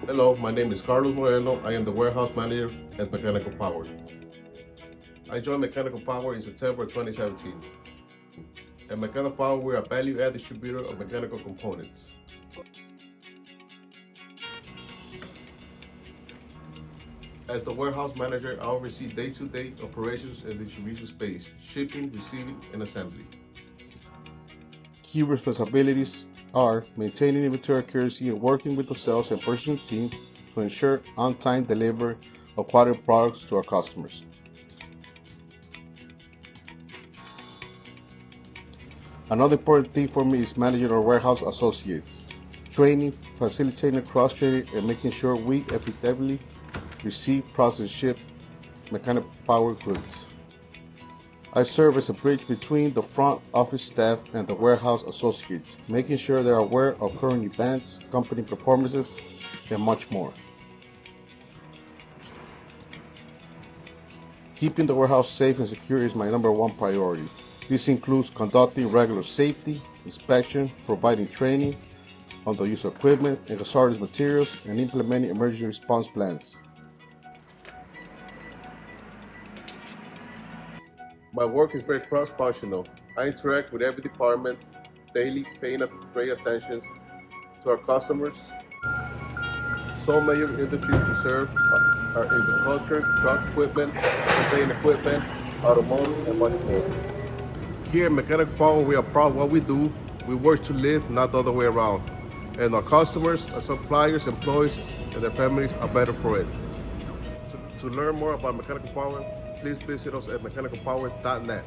Hello, my name is Carlos Moreno. I am the warehouse manager at Mechanical Power. I joined Mechanical Power in September 2017. At Mechanical Power, we're a value-add distributor of mechanical components. As the warehouse manager, I oversee day-to-day operations and distribution space, shipping, receiving, and assembly. Key responsibilities are maintaining inventory accuracy and working with the sales and purchasing teams to ensure on-time delivery of quality products to our customers. Another important thing for me is managing our warehouse associates, training, facilitating cross-training, and making sure we effectively receive, process, and ship mechanical power goods. I serve as a bridge between the front office staff and the warehouse associates, making sure they are aware of current events, company performances, and much more. Keeping the warehouse safe and secure is my number one priority. This includes conducting regular safety inspection, providing training on the use of equipment and hazardous materials, and implementing emergency response plans. My work is very cross-functional. I interact with every department daily, paying great attention to our customers. Some major industries we serve are agriculture, truck equipment, conveying equipment, automotive, and much more. Here at Mechanical Power, we are proud of what we do. We work to live, not the other way around. And our customers, our suppliers, employees, and their families are better for it. To learn more about Mechanical Power, please visit us at mechanicalpower.net.